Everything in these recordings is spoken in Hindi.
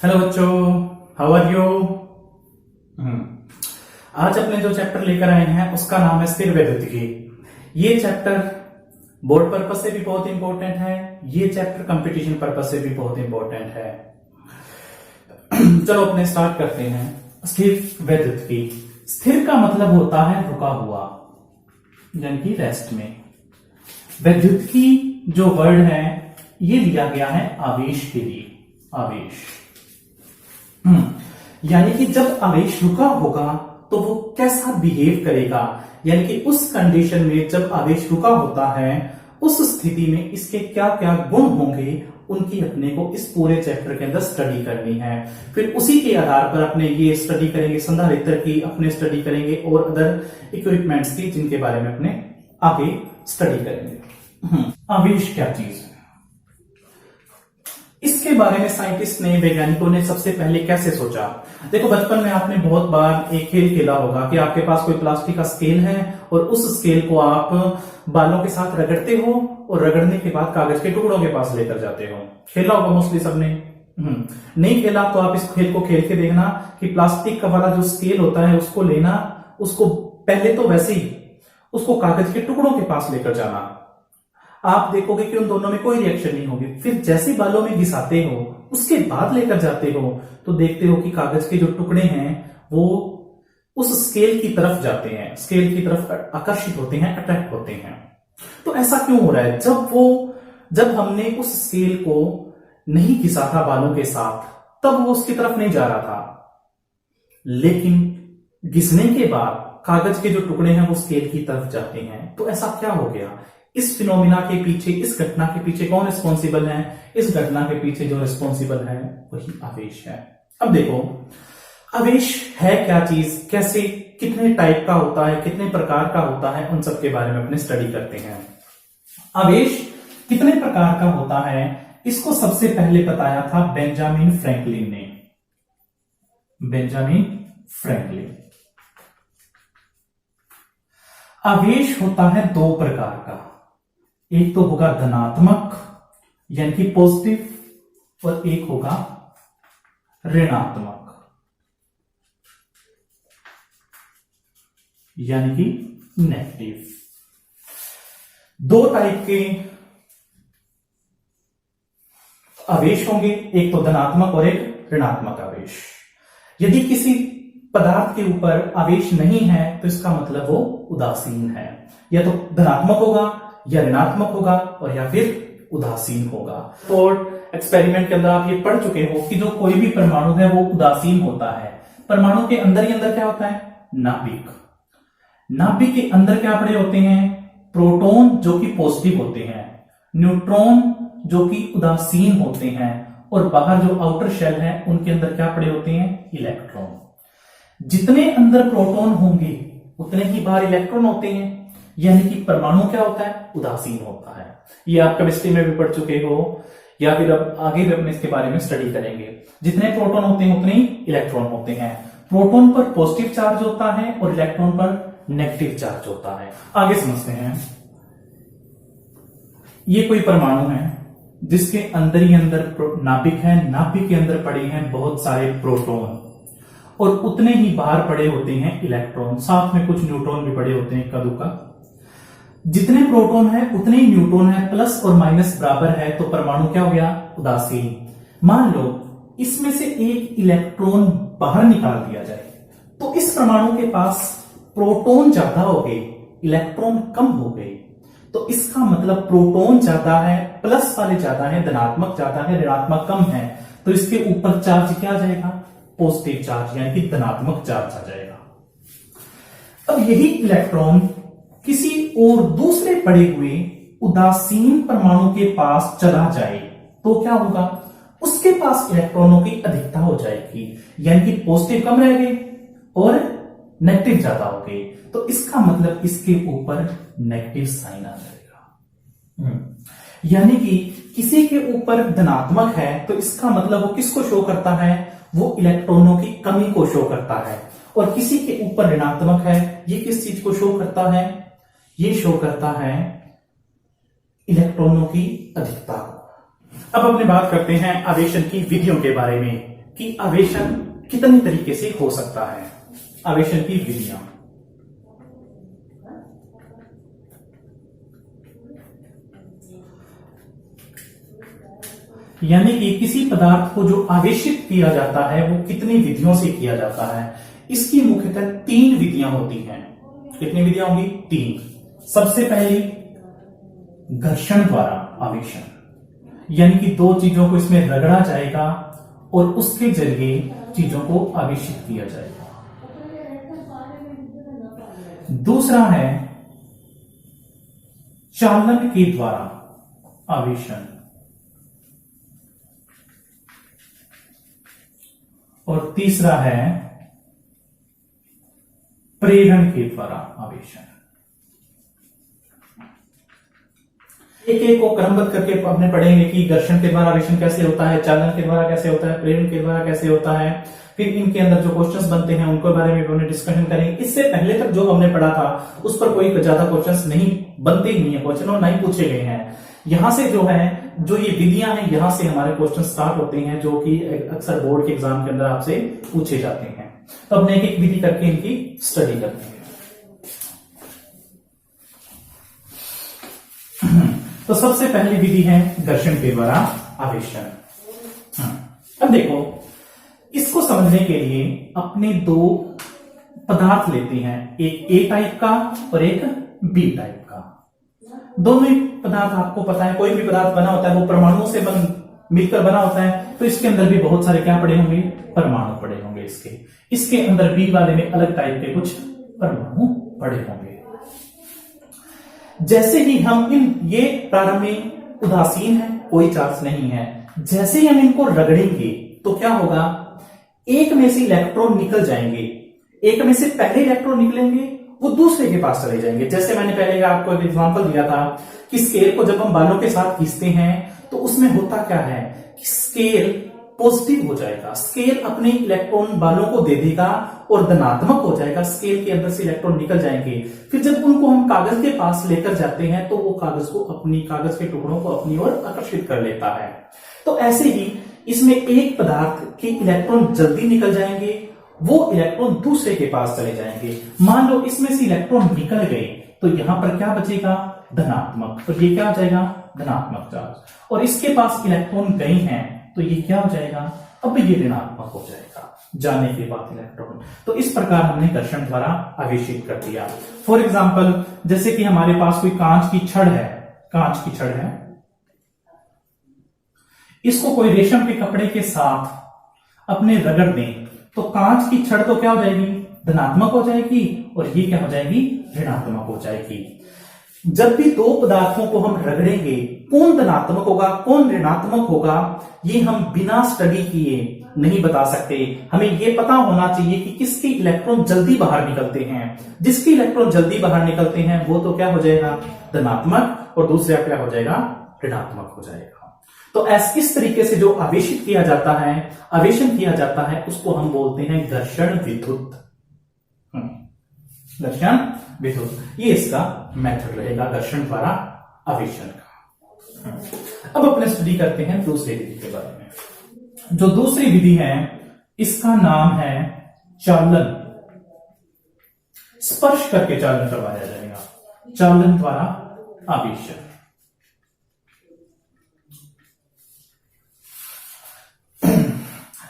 हेलो बच्चों, हाउ आर यू। आज अपने जो चैप्टर लेकर आए हैं उसका नाम है स्थिर वैद्युतिकी। ये चैप्टर बोर्ड पर्पस से भी बहुत इंपॉर्टेंट है, ये चैप्टर कंपटीशन पर्पस से भी बहुत इंपॉर्टेंट है। चलो अपने स्टार्ट करते हैं। स्थिर वैद्युतिकी। स्थिर का मतलब होता है रुका हुआ, यानी कि रेस्ट में। वैद्युतिकी जो वर्ड है ये लिया गया है आवेश के लिए। आवेश यानी कि जब आवेश रुका होगा तो वो कैसा बिहेव करेगा, यानी कि उस कंडीशन में जब आवेश रुका होता है उस स्थिति में इसके क्या क्या गुण होंगे, उनकी अपने को इस पूरे चैप्टर के अंदर स्टडी करनी है। फिर उसी के आधार पर अपने ये स्टडी करेंगे संधारित्र की, अपने स्टडी करेंगे और अदर इक्विपमेंट्स की जिनके बारे में अपने आगे स्टडी करेंगे। आवेश क्या चीज है, इसके बारे में साइंटिस्ट ने, वैज्ञानिकों ने सबसे पहले कैसे सोचा। देखो, बचपन में आपने बहुत बार एक खेल खेला होगा कि आपके पास कोई प्लास्टिक का स्केल है और उस स्केल को आप बालों के साथ रगड़ते हो और रगड़ने के बाद कागज के टुकड़ों के पास लेकर जाते हो। खेला होगा मोस्टली सबने। नहीं खेला तो आप इस खेल को खेल के देखना कि प्लास्टिक का वाला जो स्केल होता है उसको लेना, उसको पहले तो वैसे ही उसको कागज के टुकड़ों के पास लेकर जाना। आप देखोगे कि उन दोनों में कोई रिएक्शन नहीं होगी। फिर जैसे बालों में घिसाते हो उसके बाद लेकर जाते हो तो देखते हो कि कागज के जो टुकड़े हैं वो उस स्केल की तरफ जाते हैं, स्केल की तरफ आकर्षित होते हैं, अट्रैक्ट होते हैं। तो ऐसा क्यों हो रहा है? जब हमने उस स्केल को नहीं घिसा था बालों के साथ तब वो उसकी तरफ नहीं जा रहा था, लेकिन घिसने के बाद कागज के जो टुकड़े हैं वो स्केल की तरफ जाते हैं। तो ऐसा क्या हो गया? इस फिनोमिना के पीछे, इस घटना के पीछे कौन रिस्पॉन्सिबल है? इस घटना के पीछे जो रिस्पॉन्सिबल है वही आवेश है। अब देखो, आवेश है क्या चीज, कैसे, कितने टाइप का होता है, कितने प्रकार का होता है, उन सब के बारे में अपने स्टडी करते हैं। आवेश कितने प्रकार का होता है इसको सबसे पहले बताया था बेंजामिन फ्रैंकलिन ने। Benjamin Franklin. आवेश होता है दो प्रकार का, एक तो होगा धनात्मक यानी कि पॉजिटिव और एक होगा ऋणात्मक यानी कि नेगेटिव। दो टाइप के आवेश होंगे, एक तो धनात्मक और एक ऋणात्मक आवेश। यदि किसी पदार्थ के ऊपर आवेश नहीं है तो इसका मतलब वो उदासीन है, या तो धनात्मक होगा या ऋणात्मक होगा और या फिर उदासीन होगा। तो एक्सपेरिमेंट के अंदर आप ये पढ़ चुके हो कि जो कोई भी परमाणु है वो उदासीन होता है। परमाणु के अंदर ही अंदर क्या होता है? नाभिक। नाभिक के अंदर क्या पड़े होते हैं? प्रोटॉन जो कि पॉजिटिव होते हैं, न्यूट्रॉन जो कि उदासीन होते हैं, और बाहर जो आउटर शेल है उनके अंदर क्या पड़े होते हैं? इलेक्ट्रॉन। जितने अंदर प्रोटॉन होंगे उतने ही बाहर इलेक्ट्रॉन होते हैं, यानी कि परमाणु क्या होता है? उदासीन होता है। ये आप केमिस्ट्री में भी पढ़ चुके हो या फिर अब आगे भी अपने इसके बारे में स्टडी करेंगे। जितने प्रोटॉन होते हैं उतने ही इलेक्ट्रॉन होते हैं। प्रोटॉन पर पॉजिटिव चार्ज होता है और इलेक्ट्रॉन पर नेगेटिव चार्ज होता है। आगे समझते हैं। ये कोई परमाणु है जिसके अंदर ही अंदर नाभिक है, नाभिक के अंदर पड़े हैं बहुत सारे प्रोटॉन और उतने ही बाहर पड़े होते हैं इलेक्ट्रॉन, साथ में कुछ न्यूट्रॉन भी पड़े होते हैं, इक्का दुक्का। जितने प्रोटॉन है उतने ही न्यूट्रॉन है, प्लस और माइनस बराबर है, तो परमाणु क्या हो गया? उदासीन। मान लो इसमें से एक इलेक्ट्रॉन बाहर निकाल दिया जाए तो इस परमाणु के पास प्रोटॉन ज्यादा हो गए, इलेक्ट्रॉन कम हो गए। तो इसका मतलब प्रोटॉन ज्यादा है, प्लस वाले ज्यादा है, धनात्मक ज्यादा है, ऋणात्मक कम है, तो इसके ऊपर चार्ज क्या आ जाएगा? पॉजिटिव चार्ज यानी कि धनात्मक चार्ज आ जाएगा। अब यही इलेक्ट्रॉन किसी और दूसरे पड़े हुए उदासीन परमाणु के पास चला जाए तो क्या होगा? उसके पास इलेक्ट्रॉनों की अधिकता हो जाएगी, यानी कि पॉजिटिव कम रह गए और नेगेटिव ज्यादा हो गए। तो इसका मतलब इसके ऊपर नेगेटिव साइन आ जाएगा। यानी कि किसी के ऊपर धनात्मक है तो इसका मतलब वो किसको शो करता है? वो इलेक्ट्रॉनों की कमी को शो करता है। और किसी के ऊपर ऋणात्मक है, ये किस चीज को शो करता है? ये शो करता है इलेक्ट्रॉनों की अधिकता। अब अपने बात करते हैं आवेशन की विधियों के बारे में। कि आवेशन कितने तरीके से हो सकता है, आवेशन की विधियां। यानी कि किसी पदार्थ को जो आवेशित किया जाता है वो कितनी विधियों से किया जाता है। इसकी मुख्यतः 3 विधियां होती हैं। कितनी विधियां होंगी? 3। सबसे पहली घर्षण द्वारा आवेशन, यानी कि 2 चीजों को इसमें रगड़ा जाएगा और उसके जरिए चीजों को आवेशित किया जाएगा। दूसरा है चालन के द्वारा आवेशन, और तीसरा है प्रेरण के द्वारा आवेशन। एक एक को क्रमबद्ध करके अपने पढ़ेंगे कि घर्षण के द्वारा आवेशन कैसे होता है, चालन के द्वारा कैसे होता है, प्रेरण के द्वारा कैसे होता है, फिर इनके अंदर जो क्वेश्चंस बनते हैं उनके बारे में हमने डिस्कशन करेंगे। इससे पहले तक जो हमने पढ़ा था उस पर कोई ज्यादा क्वेश्चंस नहीं बनते ही नहीं है, क्वेश्चन और नहीं पूछे गए हैं। यहां से जो है, जो ये विधियां हैं, यहां से हमारे क्वेश्चन स्टार्ट होते हैं, जो कि अक्सर बोर्ड के एग्जाम के अंदर आपसे पूछे जाते हैं। तो अब एक एक विधि करके इनकी स्टडी करते हैं। तो सबसे पहली विधि है घर्षण के द्वारा आवेशन। अब देखो, इसको समझने के लिए अपने 2 पदार्थ लेते हैं, एक ए टाइप का और एक बी टाइप का। दोनों ही पदार्थ आपको पता है, कोई भी पदार्थ बना होता है वो परमाणुओं से मिलकर बना होता है, तो इसके अंदर भी बहुत सारे क्या पड़े होंगे? परमाणु पड़े होंगे। इसके अंदर बी वाले में अलग टाइप के कुछ परमाणु पड़े होंगे। जैसे ही हम ये प्रारंभ में उदासीन है, कोई चार्ज नहीं है, जैसे ही हम इनको रगड़ेंगे तो क्या होगा? एक में से इलेक्ट्रॉन निकल जाएंगे, एक में से पहले इलेक्ट्रॉन निकलेंगे, वो दूसरे के पास चले जाएंगे। जैसे मैंने पहले आपको एक एग्जांपल दिया था कि स्केल को जब हम बालों के साथ खींचते हैं तो उसमें होता क्या है कि स्केल पॉजिटिव हो जाएगा, स्केल अपने इलेक्ट्रॉन बालों को दे देगा और धनात्मक हो जाएगा, स्केल के अंदर से इलेक्ट्रॉन निकल जाएंगे। फिर जब उनको हम कागज के पास लेकर जाते हैं तो वो कागज के टुकड़ों को अपनी ओर आकर्षित कर लेता है। तो ऐसे ही इसमें एक पदार्थ के इलेक्ट्रॉन जल्दी निकल जाएंगे, वो इलेक्ट्रॉन दूसरे के पास चले जाएंगे। मान लो इसमें से इलेक्ट्रॉन निकल गए तो यहां पर क्या बचेगा? धनात्मक। तो ये क्या हो जाएगा? धनात्मक चार्ज। और इसके पास इलेक्ट्रॉन गए हैं तो ये क्या हो जाएगा? अब ये ऋणात्मक हो जाएगा जाने के बाद इलेक्ट्रॉन। तो इस प्रकार हमने घर्षण द्वारा आवेशित कर दिया। फॉर एग्जाम्पल, जैसे कि हमारे पास कोई कांच की छड़ है, इसको कोई रेशम के कपड़े के साथ अपने रगड़ दें तो कांच की छड़ तो क्या हो जाएगी? धनात्मक हो जाएगी, और ये क्या हो जाएगी? ऋणात्मक हो जाएगी। जब भी 2 पदार्थों को हम रगड़ेंगे, कौन धनात्मक होगा कौन ऋणात्मक होगा, ये हम बिना स्टडी किए नहीं बता सकते। हमें ये पता होना चाहिए कि किसके इलेक्ट्रॉन जल्दी बाहर निकलते हैं। जिसके इलेक्ट्रॉन जल्दी बाहर निकलते हैं वो तो क्या हो जाएगा? धनात्मक, और दूसरा क्या हो जाएगा? ऋणात्मक हो जाएगा। तो इस तरीके से जो आवेशित किया जाता है, आवेशन किया जाता है, उसको हम बोलते हैं घर्षण विद्युत। घर्षण विद्युत, ये इसका मेथड रहेगा घर्षण द्वारा आवेशन का। अब अपने स्टडी करते हैं दूसरी विधि के बारे में। जो दूसरी विधि है इसका नाम है चालन। स्पर्श करके चालन करवाया जाएगा, चालन द्वारा आवेशन।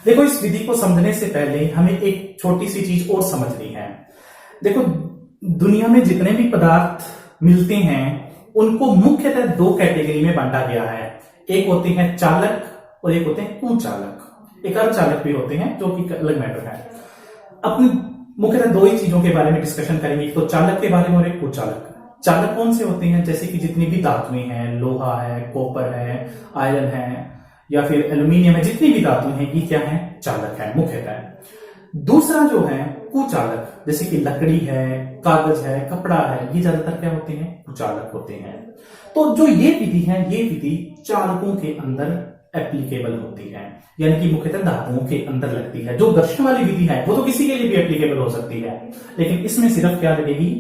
देखो, इस विधि को समझने से पहले हमें एक छोटी सी चीज और समझनी है। देखो, दुनिया में जितने भी पदार्थ मिलते हैं उनको मुख्यतः 2 कैटेगरी में बांटा गया है। एक होते हैं चालक और एक होते हैं कुचालक। एक अर्धचालक भी होते हैं जो कि अलग मैटर है। अपनी मुख्यतः 2 ही चीजों के बारे में डिस्कशन करेंगे, एक तो चालक के बारे में और एक कुचालक। चालक कौन से होते हैं? जैसे कि जितनी भी धातुएं हैं, लोहा है, कॉपर है, आयरन है, या फिर एल्यूमिनियम है, जितनी भी धातु हैं ये क्या है? चालक है मुख्यतः। दूसरा जो है कुचालक, जैसे कि लकड़ी है, कागज है, कपड़ा है, ये ज्यादातर क्या होते हैं? कुचालक होते हैं। तो जो ये विधि है, ये विधि चालकों के अंदर एप्लीकेबल होती है, यानी कि मुख्यतः धातुओं के अंदर लगती है। जो घर्षण वाली विधि है वो तो किसी के लिए भी एप्लीकेबल हो सकती है, लेकिन इसमें सिर्फ क्या लगेगी?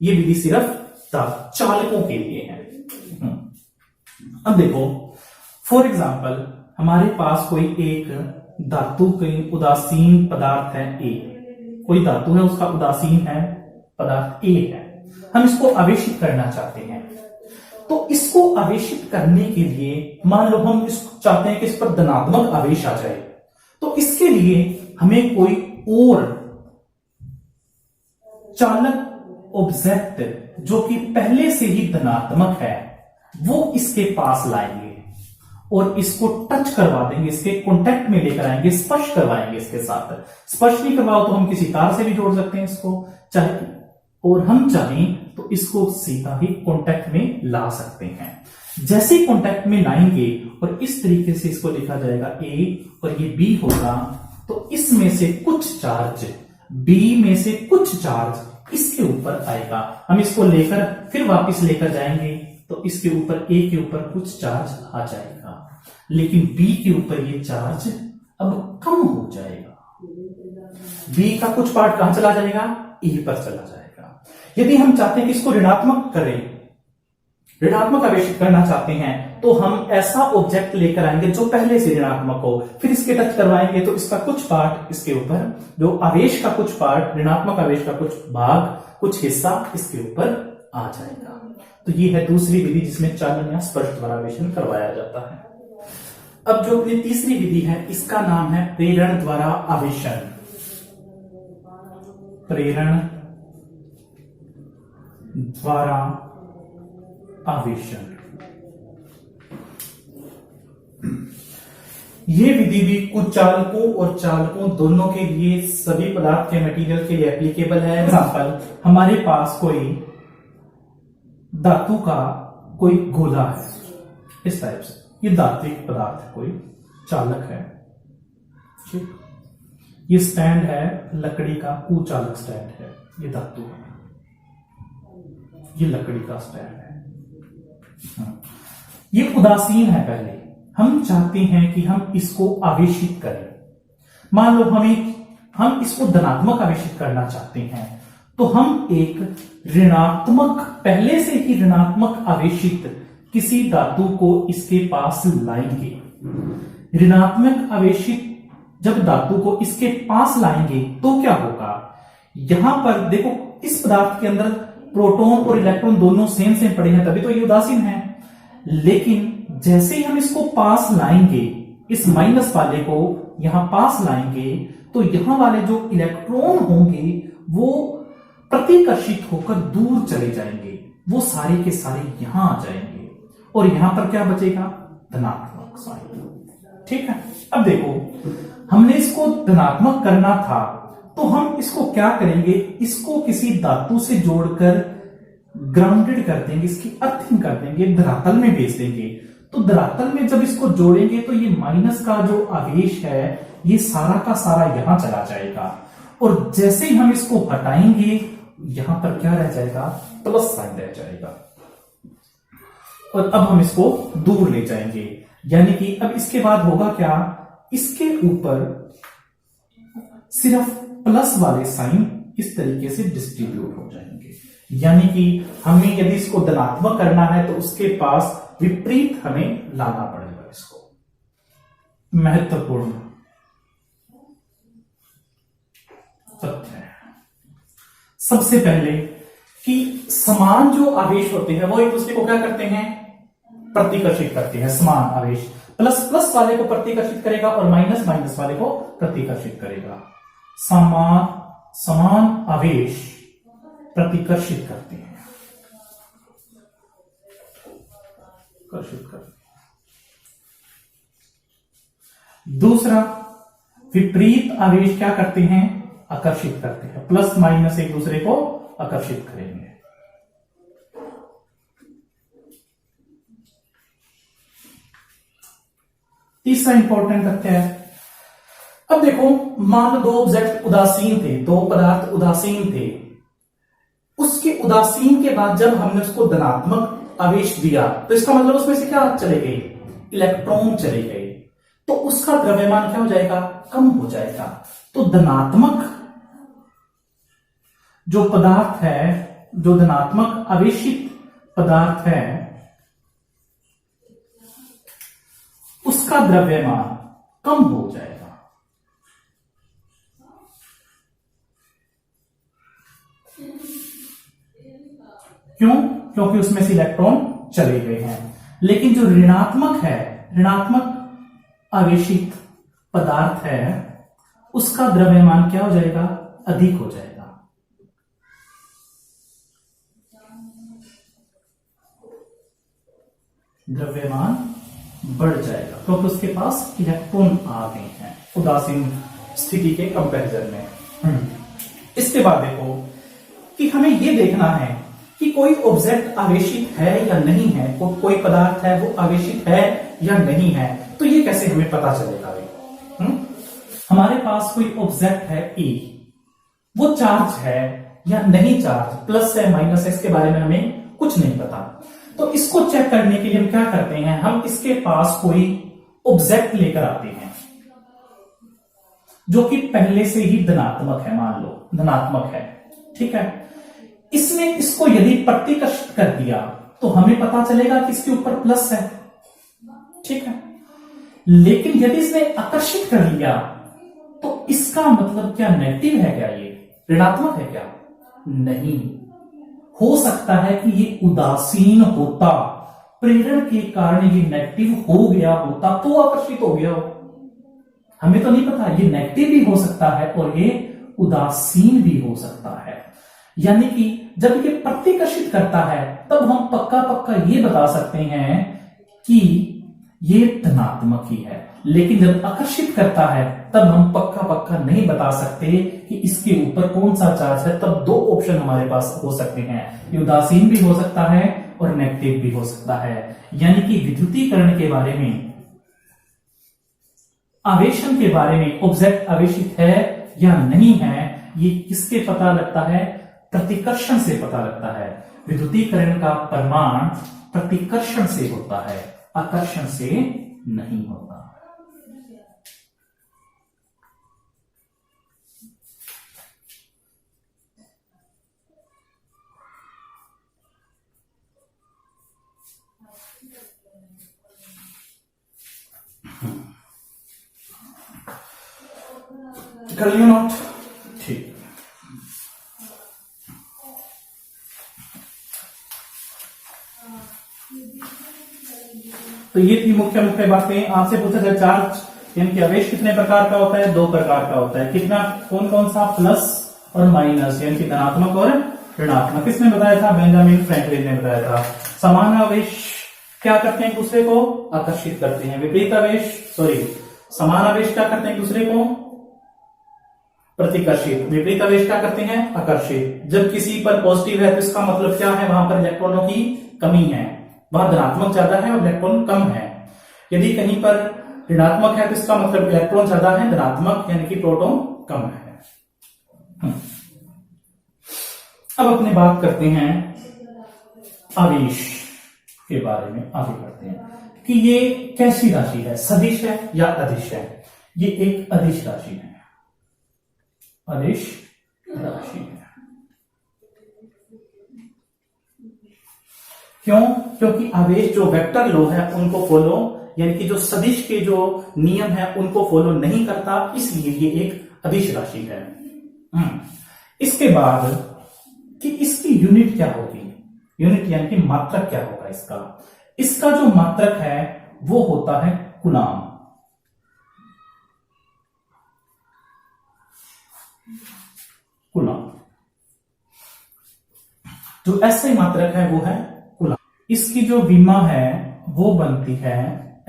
ये विधि सिर्फ चालकों के लिए है। अब देखो, फॉर एग्जाम्पल, हमारे पास कोई एक धातु की उदासीन पदार्थ है ए, कोई धातु है उसका उदासीन है पदार्थ ए है, हम इसको आवेशित करना चाहते हैं। तो इसको आवेशित करने के लिए मान लो हम इसको चाहते हैं कि इस पर धनात्मक आवेश आ जाए, तो इसके लिए हमें कोई और चालक ऑब्जेक्ट जो कि पहले से ही धनात्मक है वो इसके पास लाएंगे और इसको टच करवा देंगे, इसके कांटेक्ट में लेकर आएंगे, स्पर्श करवाएंगे इसके साथ। स्पर्श नहीं करवाओ तो हम किसी तार से भी जोड़ सकते हैं इसको चाहे, और हम चाहें तो इसको सीधा ही कांटेक्ट में ला सकते हैं। जैसे ही कांटेक्ट में लाएंगे और इस तरीके से इसको लिखा जाएगा ए और ये बी होगा, तो इसमें से कुछ चार्ज बी में से कुछ चार्ज इसके ऊपर आएगा। हम इसको लेकर फिर वापस लेकर जाएंगे तो इसके ऊपर ए के ऊपर कुछ चार्ज आ जाएगा, लेकिन बी के ऊपर ये चार्ज अब कम हो जाएगा। बी का कुछ पार्ट कहां चला जाएगा, ए पर चला जाएगा। यदि हम चाहते हैं कि इसको ऋणात्मक करें, ऋणात्मक आवेशित करना चाहते हैं, तो हम ऐसा ऑब्जेक्ट लेकर आएंगे जो पहले से ऋणात्मक हो, फिर इसके टच करवाएंगे तो इसका कुछ पार्ट इसके ऊपर, जो आवेश का कुछ पार्ट, ऋणात्मक आवेश का कुछ भाग, कुछ हिस्सा इसके ऊपर आ जाएगा। तो ये है दूसरी विधि जिसमें चालन या स्पर्श द्वारा आवेशन करवाया जाता है। अब जो अपनी तीसरी विधि है इसका नाम है प्रेरण द्वारा आवेशन। प्रेरण द्वारा आवेशन, ये विधि भी कुछ चालकों और चालकों दोनों के लिए, सभी पदार्थ के मटेरियल के लिए एप्लीकेबल है। एग्जांपल, हमारे पास कोई धातु का कोई गोला है इस टाइप से, ये धात्विक पदार्थ है, कोई चालक है, ठीक। ये स्टैंड है लकड़ी का, कुचालक स्टैंड है, ये धातु है, ये लकड़ी का स्टैंड है। ये उदासीन है। पहले हम चाहते हैं कि हम इसको आवेशित करें। मान लो हम इसको धनात्मक आवेशित करना चाहते हैं, तो हम एक ऋणात्मक, पहले से ही ऋणात्मक आवेशित किसी धातु को इसके पास लाएंगे। ऋणात्मक आवेशित जब धातु को इसके पास लाएंगे तो क्या होगा, यहां पर देखो इस पदार्थ के अंदर प्रोटॉन और इलेक्ट्रॉन दोनों सेम पड़े हैं, तभी तो ये उदासीन है। लेकिन जैसे ही हम इसको पास लाएंगे, इस माइनस वाले को यहां पास लाएंगे, तो यहां वाले जो इलेक्ट्रॉन होंगे वो प्रतिकर्षित होकर दूर चले जाएंगे, वो सारे के सारे यहां आ जाएंगे और यहां पर क्या बचेगा, धनात्मक साइन। ठीक है। अब देखो हमने इसको धनात्मक करना था, तो हम इसको क्या करेंगे, इसको किसी धातु से जोड़कर ग्राउंडेड कर देंगे, इसकी अर्थिंग कर देंगे, धरातल में भेज देंगे। तो धरातल में जब इसको जोड़ेंगे तो ये माइनस का जो आवेश है ये सारा का सारा यहां चला जाएगा, और जैसे ही हम इसको हटाएंगे यहां पर क्या रह जाएगा, प्लस साइन रह जाएगा। और अब हम इसको दूर ले जाएंगे, यानी कि अब इसके बाद होगा क्या, इसके ऊपर सिर्फ प्लस वाले साइन इस तरीके से डिस्ट्रीब्यूट हो जाएंगे। यानी कि हमें यदि इसको धनात्मक करना है तो उसके पास विपरीत हमें लाना पड़ेगा इसको। महत्वपूर्ण तथ्य है सबसे पहले कि समान जो आवेश होते हैं वो एक दूसरे को क्या करते हैं, प्रतिकर्षित करते हैं। समान आवेश प्लस प्लस वाले को प्रतिकर्षित करेगा और माइनस माइनस वाले को प्रतिकर्षित करेगा। समान आवेश प्रतिकर्षित करते हैं, दूसरा विपरीत आवेश क्या करते हैं, आकर्षित करते हैं। प्लस माइनस एक दूसरे को आकर्षित करेंगे। तीसरा इंपॉर्टेंट तथ्य है, अब देखो मान लो दो ऑब्जेक्ट उदासीन थे, दो पदार्थ उदासीन थे, उसके उदासीन के बाद जब हमने उसको धनात्मक आवेश दिया तो इसका मतलब उसमें से क्या चले गए, इलेक्ट्रॉन चले गए, तो उसका द्रव्यमान क्या हो जाएगा, कम हो जाएगा। तो धनात्मक जो पदार्थ है, जो धनात्मक आवेशित पदार्थ है, उसका द्रव्यमान कम हो जाएगा। क्यों? क्योंकि उसमें से इलेक्ट्रॉन चले गए हैं। लेकिन जो ऋणात्मक है, ऋणात्मक आवेशित पदार्थ है, उसका द्रव्यमान क्या हो जाएगा? अधिक हो जाएगा। द्रव्यमान बढ़ जाएगा क्योंकि उसके पास इलेक्ट्रॉन आ गए हैं उदासीन स्थिति के कंपैरिजन में। इसके बाद देखो कि हमें यह देखना है कि कोई ऑब्जेक्ट आवेशित है या नहीं है, कोई पदार्थ है वो आवेशित है या नहीं है। तो ये कैसे हमें पता चलेगा? हमारे पास कोई ऑब्जेक्ट है ए, वो चार्ज है या नहीं चार्ज, प्लस है माइनस है, इसके बारे में हमें कुछ नहीं पता। तो इसको चेक करने के लिए हम क्या करते हैं, हम इसके पास कोई ऑब्जेक्ट लेकर आते हैं जो कि पहले से ही धनात्मक है, मान लो धनात्मक है, ठीक है। इसने इसको यदि प्रतिकर्षित कर दिया तो हमें पता चलेगा कि इसके ऊपर प्लस है, ठीक है। लेकिन यदि इसने आकर्षित कर लिया तो इसका मतलब क्या नेगेटिव है? क्या ये ऋणात्मक है? क्या नहीं, हो सकता है कि ये उदासीन होता, प्रेरण के कारण ये नेगेटिव हो गया होता तो आकर्षित हो गया हो, हमें तो नहीं पता। ये नेगेटिव भी हो सकता है और ये उदासीन भी हो सकता है। यानी कि जब ये प्रतिकर्षित करता है तब हम पक्का पक्का ये बता सकते हैं कि ये धनात्मक ही है, लेकिन जब आकर्षित करता है तब हम पक्का पक्का नहीं बता सकते कि इसके ऊपर कौन सा चार्ज है। तब दो ऑप्शन हमारे पास हो सकते हैं, ये उदासीन भी हो सकता है और नेगेटिव भी हो सकता है। यानी कि विद्युतीकरण के बारे में, आवेशन के बारे में, ऑब्जेक्ट आवेशित है या नहीं है, ये किसके पता लगता है? प्रतिकर्षण से पता लगता है। विद्युतीकरण का परिमाण प्रतिकर्षण से होता है, आकर्षण से नहीं होता। कर लियो नोट, ठीक। तो ये थी मुख्य मुख्य बातें। आपसे पूछा जाए चार्ज यानी कि आवेश कितने प्रकार का होता है? दो प्रकार का होता है। कितना? कौन कौन सा? प्लस और माइनस, यानी कि धनात्मक और ऋणात्मक। किसने बताया था? बेंजामिन फ्रैंकलिन ने बताया था। समान आवेश क्या करते हैं? दूसरे को आकर्षित करते हैं। विपरीत आवेश, समान आवेश क्या करते हैं? दूसरे को प्रतिकर्षित। विपरीत आवेश क्या करते हैं? आकर्षित। जब किसी पर पॉजिटिव है तो इसका मतलब क्या है? वहां पर इलेक्ट्रॉनों की कमी है, वहां धनात्मक ज्यादा है और इलेक्ट्रॉन कम है। यदि कहीं पर ऋणात्मक है तो इसका मतलब इलेक्ट्रॉन ज्यादा है, धनात्मक यानी कि प्रोटॉन कम है। अब अपने बात करते हैं आवेश के बारे में, आगे बढ़ते हैं कि ये कैसी राशि है? सदिश है या अदिश है? ये एक अदिश राशि है, अदिश राशि है। क्यों? क्योंकि आवेश जो वेक्टर लॉ है उनको फॉलो, यानी कि जो सदिश के जो नियम है उनको फॉलो नहीं करता, इसलिए ये एक अदिश राशि है। इसके बाद कि इसकी यूनिट क्या होगी? यूनिट यानी कि मात्रक क्या होगा इसका? इसका जो मात्रक है वो होता है कूलाम। कूलाम जो ऐसे मात्रक है वो है कूलाम। इसकी जो विमा है वो बनती है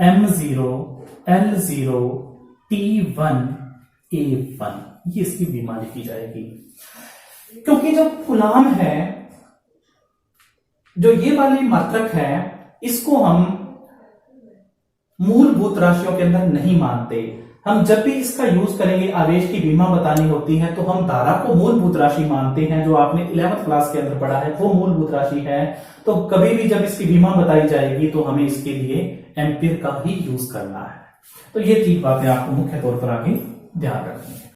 m0 l0 t1 a1, ये इसकी विमा लिखी जाएगी। क्योंकि जो कूलाम है, जो ये वाली मात्रक है, इसको हम मूलभूत राशियों के अंदर नहीं मानते। हम जब भी इसका यूज करेंगे, आवेश की विमा बतानी होती है, तो हम धारा को मूलभूत राशि मानते हैं। जो आपने 11th क्लास के अंदर पढ़ा है वो मूलभूत राशि है। तो कभी भी जब इसकी विमा बताई जाएगी तो हमें इसके लिए एम्पीयर का ही यूज करना है। तो ये 3 बातें आपको मुख्य तौर पर आगे ध्यान रखनी है।